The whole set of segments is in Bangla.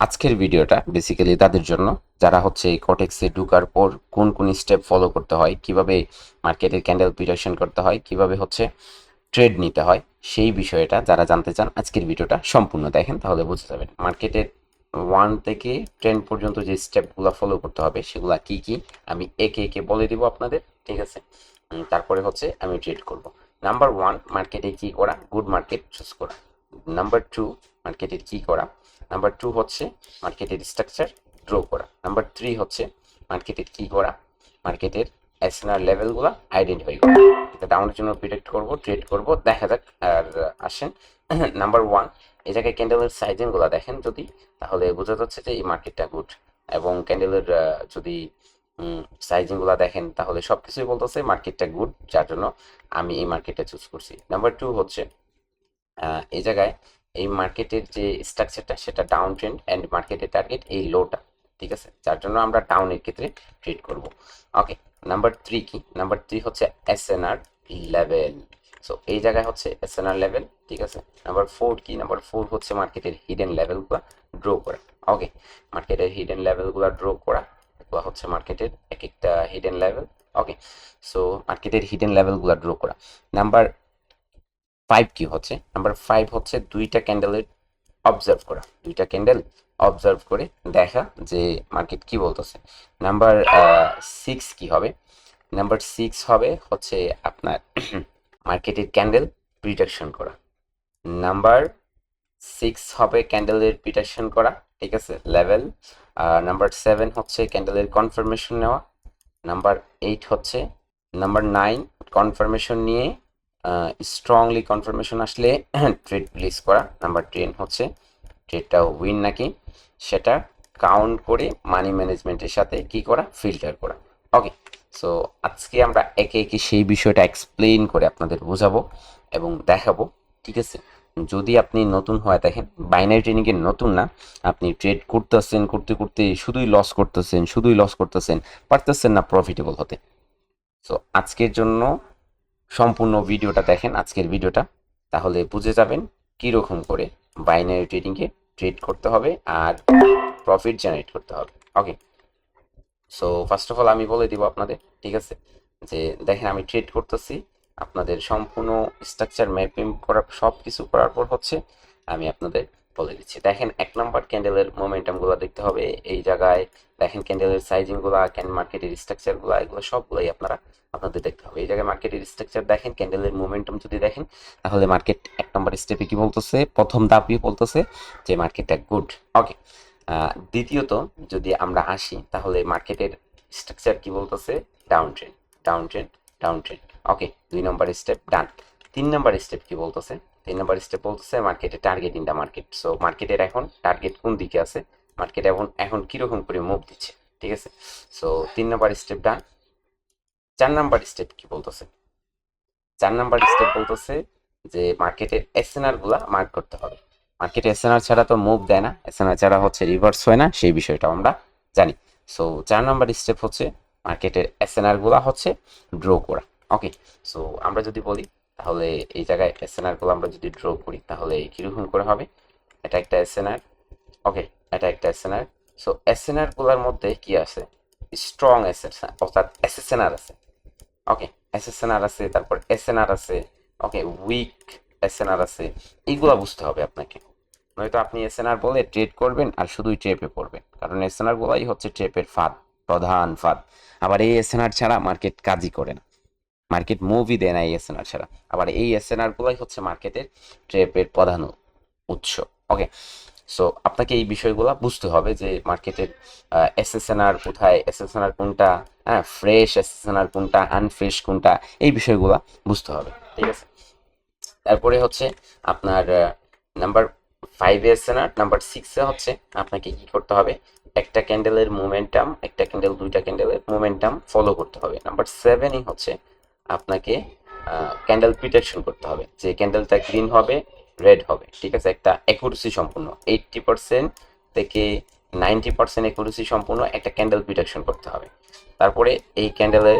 আজকের ভিডিওটা বেসিক্যালি তাদের জন্য যারা হচ্ছে কটেক্সে ঢোকার পর কোন কোন স্টেপ ফলো করতে হয়, কিভাবে মার্কেটের ক্যান্ডেল প্রিডিকশন করতে হয়, কিভাবে হচ্ছে ট্রেড নিতে হয়, সেই বিষয়টা যারা জানতে চান আজকের ভিডিওটা সম্পূর্ণ দেখেন, তাহলে বুঝতে যাবেন মার্কেটের 1 থেকে 10 পর্যন্ত যে স্টেপগুলো ফলো করতে হবে সেগুলো কি কি আমি একে একে বলে দিব আপনাদের। ঠিক আছে, তারপরে হচ্ছে আমি ট্রেড করব। নাম্বার 1, মার্কেটে কি করা, গুড মার্কেট চুজ করা। নাম্বার 2, মার্কেটের কি করা। নাম্বার 2 হচ্ছে মার্কেটের স্ট্রাকচার ড্র করা। নাম্বার 3 হচ্ছে মার্কেটের কি করা, মার্কেটের এসএনআর লেভেলগুলো আইডেন্টিফাই করা। এটা ডাউনের জন্য প্রিডিক্ট করব, ট্রেড করব, দেখা যাক। আর আসেন নাম্বার 1, এই জায়গায় ক্যান্ডেলের সাইজিংগুলো দেখেন যদি, তাহলে বোঝা যাচ্ছে যে এই মার্কেটটা গুড। এবং ক্যান্ডেলের যদি সাইজিংগুলো দেখেন তাহলে সব কিছুই বলতেছে মার্কেটটা গুড, যার জন্য আমি এই মার্কেটটা চুজ করছি। নাম্বার 2 হচ্ছে এই জায়গায় এই মার্কেটের যে স্ট্রাকচারটা সেটা ডাউন ট্রেন্ড অ্যান্ড মার্কেটের টার্গেট এই লোটা, ঠিক আছে, যার জন্য আমরা ডাউনের ক্ষেত্রে ট্রেড করব। ওকে, নাম্বার 3 কি, নাম্বার 3 হচ্ছে এসএনআর লেভেল। সো এই জায়গায় হচ্ছে এসএনআর লেভেল, ঠিক আছে। নাম্বার 4 কি, নাম্বার 4 হচ্ছে মার্কেটের হিডেন লেভেলগুলো ড্র করা। ওকে, মার্কেটের হিডেন লেভেলগুলো ড্র করা, এগুলো হচ্ছে মার্কেটের এক একটা হিডেন লেভেল। ওকে, সো মার্কেটের হিডেন লেভেলগুলো ড্র করা। নাম্বার 5 কি হচ্ছে, নাম্বার 5 হচ্ছে দুইটা ক্যান্ডেলের অবজার্ভ করা, দুইটা ক্যান্ডেল অবজার্ভ করে দেখা যে মার্কেট কি বলতেছে। নাম্বার 6 কি হবে, নাম্বার 6 হবে হচ্ছে আপনার মার্কেটের ক্যান্ডেল প্রিডিকশন করা। নাম্বার 6 হবে ক্যান্ডেলের প্রিডিকশন করা, ঠিক আছে, লেভেল। নাম্বার 7 হচ্ছে ক্যান্ডেলের কনফার্মেশন নেওয়া। নাম্বার 8 হচ্ছে, নাম্বার 9 কনফার্মেশন নিয়ে স্ট্রংলি কনফার্মেশন আসলে ট্রেড প্লেস করা। নাম্বার 10 হচ্ছে ট্রেডটা উইন নাকি সেটা কাউন্ট করে মানি ম্যানেজমেন্টের সাথে কি করা, ফিল্টার করা। ওকে, সো আজকে আমরা একে একে সেই বিষয়টা এক্সপ্লেইন করে আপনাদের বোঝাবো এবং দেখাবো। ঠিক আছে, যদি আপনি নতুন হয়ে দেখেন, বাইনারি ট্রেডিংয়ে নতুন না, আপনি ট্রেড করতেছেন, করতে করতে শুধুই লস করতেছেন, শুধুই লস করতেছেন, পারতেছেন না প্রফিটেবল হতে। সো আজকের জন্য সম্পূর্ণ ভিডিওটা দেখেন, আজকের ভিডিওটা, তাহলে বুঝে যাবেন কীরকম করে বাইনারি ট্রেডিংয়ে ট্রেড করতে হবে আর প্রফিট জেনারেট করতে হবে। ওকে, সো ফার্স্ট অফ অল আমি বলে দিব আপনাদের, ঠিক আছে, যে দেখেন আমি ট্রেড করতেছি, আপনাদের সম্পূর্ণ স্ট্রাকচার ম্যাপিং করা সব কিছু করার পর হচ্ছে আমি আপনাদের বলে দিচ্ছি। দেখেন 1 নম্বর ক্যান্ডেলের মোমেন্টামগুলো দেখতে হবে এই জায়গায়। দেখেন ক্যান্ডেলের সাইজিংগুলো, মার্কেটের স্ট্রাকচারগুলো, এগুলো সবগুলোই আপনাদের দেখতে হবে। এই জায়গায় মার্কেটের স্ট্রাকচার দেখেন, ক্যান্ডেলের মোমেন্টাম যদি দেখেন, তাহলে মার্কেট 1 নম্বর স্টেপে কি বলতেছে, প্রথম ধাপই বলতেছে যে মার্কেটটা গুড। ওকে, দ্বিতীয়ত যদি আমরা আসি তাহলে মার্কেটের স্ট্রাকচার কি বলতেছে, down trend, down trend, down trend. Okay, 2 নম্বর স্টেপ ডান। 3 নম্বর স্টেপ কি বলতেছে, 3 নম্বর স্টেপ বলতেছে মার্কেটে target in the market. So মার্কেটের এখন টার্গেট কোন দিকে আছে, মার্কেট এখন এখন কিরকম করে মুভ দিচ্ছে, ঠিক আছে। সো 3 নম্বর স্টেপ ডান। 4 নম্বর স্টেপ কি বলতেছে, 4 নম্বর স্টেপ বলতেছে যে মার্কেটের এসএনআর গুলা মার্ক করতে হবে। মার্কেটে এসএনআর ছাড়া তো মুভ দেয় না, এসএনআর ছাড়া হচ্ছে রিভার্স হয় না, সেই বিষয়টা আমরা জানি। সো 4 নম্বর স্টেপ হচ্ছে মার্কেটের এসএনআর গুলা হচ্ছে ড্র করা। ওকে, সো আমরা যদি বলি তাহলে এই জায়গায় এসএনআর গুলো আমরা যদি ড্র করি তাহলে কিরকম করে হবে, এটা একটা এসএনআর। ওকে, এটা একটা এসএনআর। সো এসএনআর গুলার মধ্যে কি আছে, স্ট্রং এসএনআর অর্থাৎ এসএসএনআর আছে। ওকে, এসএসএনআর আছে, তারপর এসএনআর আছে। ওকে, উইক এসএনআর আছে, এইগুলা বুঝতে হবে আপনাকে, নয়তো আপনি এসএনআর বলে ট্রেড করবেন আর শুধুই ট্রেপে পড়বেন, কারণ এসএনআর গুলাই হচ্ছে ট্রেপের ফাঁদ, প্রধান ফাঁদ। আবার এই এসএনআর ছাড়া মার্কেট কাজই করে না, মার্কেট মুভই দেয় না এই এসএনআর ছাড়া। আবার এই এসএনআর গুলাই হচ্ছে মার্কেটের ট্রেপের প্রধান উৎস। ওকে, সো আপনাকে এই বিষয়গুলো বুঝতে হবে যে মার্কেটের এসএসএনআর কোথায়, এসএসএনআর কোনটা, হ্যাঁ, ফ্রেশ এসএসএনআর কোনটা, আনফ্রেশ কোনটা, এই বিষয়গুলো বুঝতে হবে, ঠিক আছে। তারপরে হচ্ছে আপনার নাম্বার 5 এসএসএনআর, নাম্বার 6 হচ্ছে আপনাকে কি করতে হবে, একটা ক্যান্ডেলের মোমেন্টাম, একটা ক্যান্ডেল, দুইটা ক্যান্ডেলের মোমেন্টাম ফলো করতে হবে। নাম্বার 7 হচ্ছে আপনাকে ক্যান্ডেল প্রিডিকশন করতে হবে, যে ক্যান্ডেলটা গ্রিন হবে, রেড হবে, ঠিক আছে, একটা অ্যাকুরেসি সম্পূর্ণ 80% থেকে 90% অ্যাকুরেসি সম্পূর্ণ একটা ক্যান্ডেল প্রিডিকশন করতে হবে। তারপরে এই ক্যান্ডেলে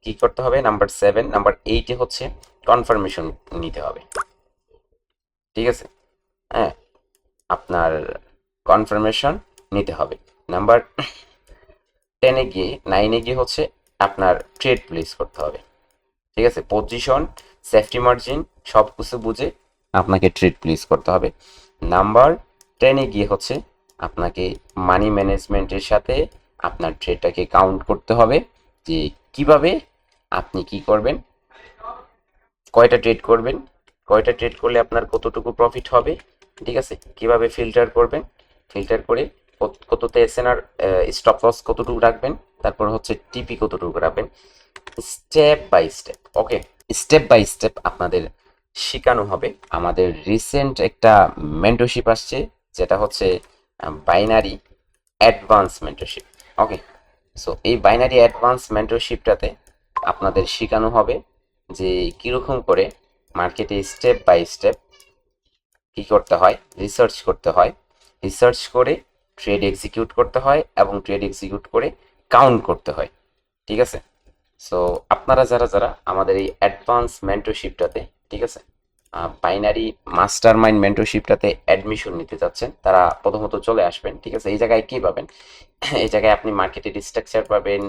কি করতে হবে, নাম্বার 7, নাম্বার 8 হচ্ছে কনফার্মেশন নিতে হবে, ঠিক আছে। হ্যাঁ, আপনার কনফার্মেশন নিতে হবে। নাম্বার 10-এ গিয়ে 9-এ গিয়ে হচ্ছে আপনার ট্রেড প্লেস করতে হবে। ঠিক আছে, পজিশন, সেফটি মার্জিন সব কিছু বুঝে আপনাকে ট্রেড প্লেস করতে হবে। নাম্বার 10-এ গিয়ে হচ্ছে আপনাকে মানি ম্যানেজমেন্টের সাথে আপনার ট্রেডটাকে কাউন্ট করতে হবে, যে কিভাবে আপনি কি করবেন, কয়টা ট্রেড করবেন, কয়টা ট্রেড করলে আপনার কতটুকু প্রফিট হবে, ঠিক আছে, কিভাবে ফিল্টার করবেন, ফিল্টার করে কততে এসএনআর স্টপ লস কতটুকু রাখবেন, তারপর হচ্ছে টিপি কতটুকু রাখবেন, step by step. Okay, step by step আপনাদের শেখানো হবে। আমাদের রিসেন্ট একটা মেন্টরশিপ আসছে, যেটা হচ্ছে বাইনারি অ্যাডভান্স মেন্টরশিপ। ওকে, সো এই বাইনারি অ্যাডভান্স মেন্টরশিপটাতে আপনাদের শেখানো হবে যে কীরকম করে মার্কেটে স্টেপ বাই স্টেপ কী করতে হয়, রিসার্চ করতে হয়, রিসার্চ করে ট্রেড এক্সিকিউট করতে হয়, এবং ট্রেড এক্সিকিউট করে কাউন্ট করতে হয়। ঠিক আছে, সো আপনারা যারা যারা আমাদের এই অ্যাডভান্স মেন্টরশিপটাতে, ঠিক আছে, বাইনারি মাস্টার মাইন্ড মেন্টরশিপটাতে অ্যাডমিশন নিতে যাচ্ছেন, তারা প্রথমত চলে আসবেন। ঠিক আছে, এই জায়গায় কি পাবেন? এই জায়গায় আপনি মার্কেটের স্ট্রাকচার পাবেন,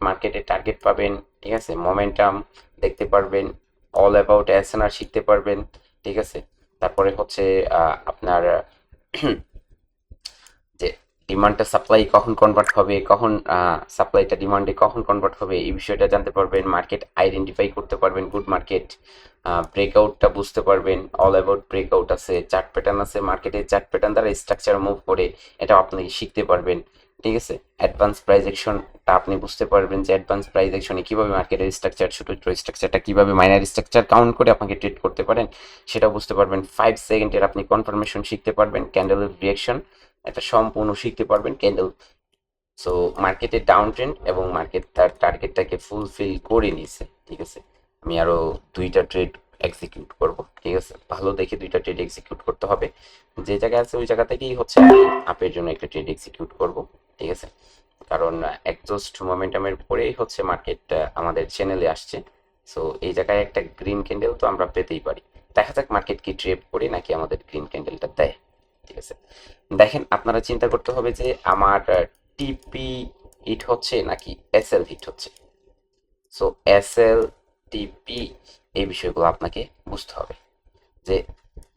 মার্কেটের টার্গেট পাবেন, ঠিক আছে, মোমেন্টাম দেখতে পারবেন, অল অ্যাবাউট এসএনআর শিখতে পারবেন। ঠিক আছে, তারপরে হচ্ছে আপনার যে ডিমান্ডটা সাপ্লাই কখন কনভার্ট হবে, কখন সাপ্লাইটা ডিমান্ডে কখন কনভার্ট হবে, এই বিষয়টা জানতে পারবেন। মার্কেট আইডেন্টিফাই করতে পারবেন, গুড মার্কেট, ব্রেকআউটটা বুঝতে পারবেন, অল অ্যাবাউট ব্রেকআউট আছে, চার্ট প্যাটার্ন আছে, মার্কেটের চার্ট প্যাটার্ন দ্বারা স্ট্রাকচার মুভ করে এটা আপনি শিখতে পারবেন। ঠিক আছে, অ্যাডভান্স প্রাইস অ্যাকশনটা আপনি বুঝতে পারবেন, যে অ্যাডভান্স প্রাইস অ্যাকশনে কীভাবে মার্কেটের স্ট্রাকচার, ছোটো ছোটো স্ট্রাকচারটা কীভাবে মাইনার স্ট্রাকচার কাউন্ট করে আপনাকে ট্রেড করতে পারেন সেটা বুঝতে পারবেন। 5 সেকেন্ডের আপনি কনফার্মেশন শিখতে পারবেন, ক্যান্ডেলের রিয়াকশন এটা সম্পূর্ণ শিখতে পারবেন, ক্যান্ডেল। সো মার্কেটের ডাউন ট্রেন্ড এবং মার্কেট তার টার্গেটটাকে ফুলফিল করে নিছে। ঠিক আছে, আমি আরও 2টা ট্রেড এক্সিকিউট করব। ঠিক আছে, ভালো দেখে 2টা ট্রেড এক্সিকিউট করতে হবে, যে জায়গায় আছে ওই জায়গা থেকেই হচ্ছে আমি আপের জন্য একটা ট্রেড এক্সিকিউট করব। ঠিক আছে, কারণ একজস্ট মোমেন্টামের পরেই হচ্ছে মার্কেট আমাদের চ্যানেলে আসছে। সো এই জায়গায় একটা গ্রিন ক্যান্ডেল তো আমরা পেতেই পারি। দেখা যাক মার্কেট কি ট্রেড করে নাকি আমাদের গ্রিন ক্যান্ডেলটা দেয়। ঠিক আছে, দেখেন আপনারা চিন্তা করতে হবে যে আমার টিপি হিট হচ্ছে নাকি এসএল হিট হচ্ছে। সো এসএল, টিপি, এই বিষয়গুলো আপনাকে বুঝতে হবে। যে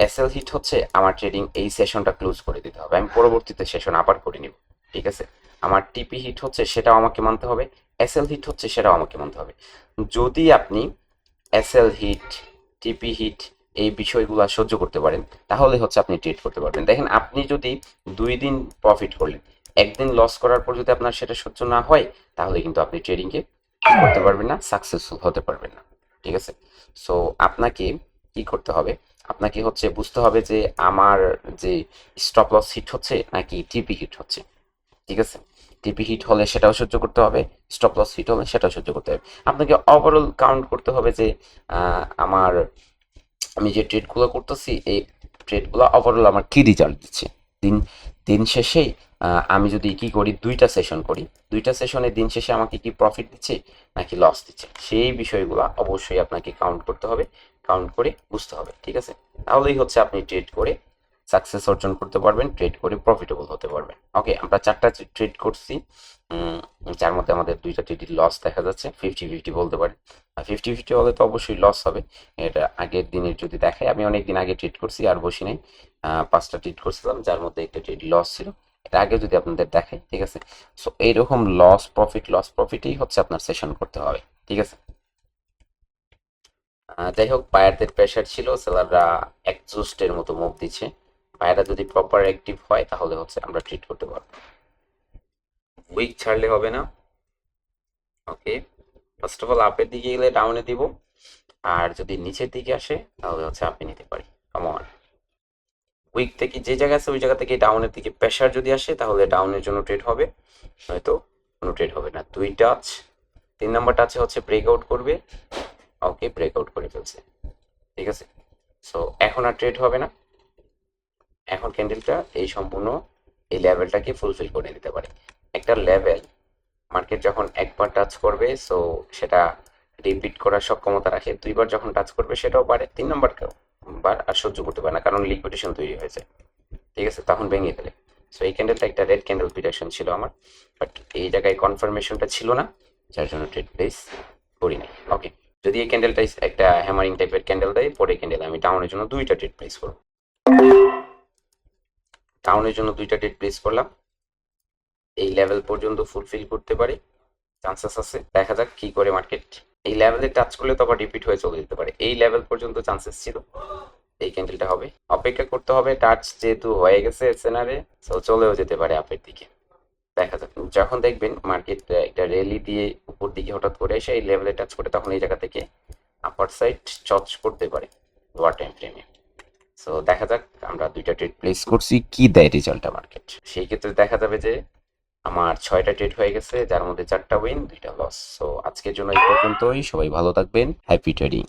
এসএল হিট হচ্ছে আমার ট্রেডিং এই সেশনটা ক্লোজ করে দিতে হবে, আমি পরবর্তীতে সেশন আবার করে নিব। ঠিক আছে, আমার টিপি হিট হচ্ছে সেটাও আমাকে মানতে হবে, এসএল হিট হচ্ছে সেটাও আমাকে মানতে হবে। যদি আপনি এসএল হিট, টিপি হিট এই বিষয়গুলো সহ্য করতে পারেন, তাহলে হচ্ছে আপনি ট্রেড করতে পারবেন। দেখেন আপনি যদি 2 দিন প্রফিট করলেন, একদিন লস করার পর যদি আপনার সেটা সহ্য না হয়, তাহলে কিন্তু আপনি ট্রেডিংকে করতে পারবেন না, সাকসেসফুল হতে পারবেন না। ঠিক আছে, সো আপনাকে কি করতে হবে, আপনাকে হচ্ছে বুঝতে হবে যে আমার যে স্টপ লস হিট হচ্ছে নাকি টিপি হিট হচ্ছে। ঠিক আছে, টিপি হিট হলে সেটাও সহ্য করতে হবে, স্টপ লস হিট হলে সেটাও সহ্য করতে হবে। আপনাকে ওভারঅল কাউন্ট করতে হবে যে আমার আমি যে ট্রেডগুলো করতেছি এই ট্রেডগুলো ওভারঅল আমার কি রেজাল্ট দিচ্ছে। দিন দিন শেষেই আমি যদি কি করি, 2টা সেশন করি, 2টা সেশনে দিন শেষে আমাকে কি প্রফিট দিচ্ছে নাকি লস দিচ্ছে, সেই বিষয়গুলো অবশ্যই আপনাকে কাউন্ট করতে হবে, কাউন্ট করে বুঝতে হবে। ঠিক আছে, তাহলেই হচ্ছে আপনি ট্রেড করে সাকসেস অর্জন করতে পারবেন, ট্রেড করে প্রফিটেবল হতে পারবেন। ওকে, আমরা 4টা ট্রেড করছি, যার মধ্যে আমাদের 2টা ট্রেডের লস দেখা যাচ্ছে, 50-50 বলতে পারেন। 50-50 হলে তো অবশ্যই লস হবে। এটা আগের দিনের যদি দেখায়, আমি অনেক দিন আগে ট্রেড করছি আর বসি নাই, 5টা ট্রেড করছিলাম, যার মধ্যে একটা ট্রেড লস ছিল। এটা আগে যদি আপনাদের দেখায়, ঠিক আছে, সো এইরকম লস প্রফিটেই হচ্ছে আপনার সেশন করতে হবে। ঠিক আছে, যাই হোক, বায়ারদের প্রেশার ছিল, সেলাররা একজস্টের মতো মুভ দিচ্ছে। বায়াররা যদি প্রপার অ্যাক্টিভ হয় তাহলে হচ্ছে আমরা ট্রিট করতে পারবো, উইক ছাড়লে হবে না। ওকে, ফার্স্ট অফ অল আপের দিকে গেলে ডাউনে দিব, আর যদি নিচের দিকে আসে তাহলে হচ্ছে আপে নিতে পারি। কমন উইক থেকে যে জায়গা আছে ওই জায়গা থেকে ডাউনের দিকে প্রেশার যদি আসে তাহলে ডাউনের জন্য ট্রেড হবে, নয়তো কোনো ট্রেড হবে না। 2 টাচ, 3 নম্বর টাচে হচ্ছে ব্রেকআউট করবে। ওকে, ব্রেকআউট করে ফেলছে। ঠিক আছে, সো এখন আর ট্রেড হবে না, এখন ক্যান্ডেলটা এই সম্পূর্ণ এই লেভেলটাকে ফুলফিল করে দিতে পারে। একটা লেভেল মার্কেট যখন একবার টাচ করবে, সো সেটা রিপিট করার সক্ষমতা রাখে, 2বার যখন টাচ করবে সেটাও পারে, 3 নম্বর বার আর সহ্য করতে পারে না, কারণ লিকুইডেশন তৈরি হয়েছে। ঠিক আছে, তখন ভেঙে ফেলে। সো এই ক্যান্ডেলটা একটা রেড ক্যান্ডেল প্রিডিকশন ছিল আমার, বাট এই জায়গায় কনফার্মেশনটা ছিল না, যার জন্য ট্রেড প্লেস করি নাই। ওকে, যদি এই ক্যান্ডেলটা একটা হ্যামারিং টাইপের ক্যান্ডেল দেয়, পরে ক্যান্ডেল আমি ডাউনের জন্য দুইটা ট্রেড প্লেস করব। ডাউনের জন্য দুইটা ট্রেড প্লেস করলাম, এই লেভেল পর্যন্ত ফুলফিল করতে পারি, চান্সেস আছে। দেখা যাক কি করে মার্কেট। এই লেভেলে টাচ করলে তো আবার রিপিট হয়ে চলে যেতে পারে, এই লেভেল পর্যন্ত চান্সেস ছিল, এই ক্যান্ডেলটা হবে। অপেক্ষা করতে হবে, টাচ যেহেতু হয়ে গেছে সেনারে, সো চলেও যেতে পারে আপের দিকে। দেখা যাক, যখন দেখবেন মার্কেট একটা র্যালি দিয়ে উপর দিকে হঠাৎ করে এসে এই লেভেলে টাচ করে, তখন এই জায়গা থেকে আপার সাইড চচ করতে পারে লোয়ার টাইম ফ্রেমে। সো দেখা যাক, আমরা দুইটা ট্রেড প্লেস করছি, কি দেয় রেজাল্টটা মার্কেট। সেই ক্ষেত্রে দেখা যাবে যে আমার 6টা ট্রেড হয়ে গেছে, যার মধ্যে 4টা উইন 2টা লস। সো আজকের জন্য এই পর্যন্তই, সবাই ভালো থাকবেন, হ্যাপি ট্রেডিং।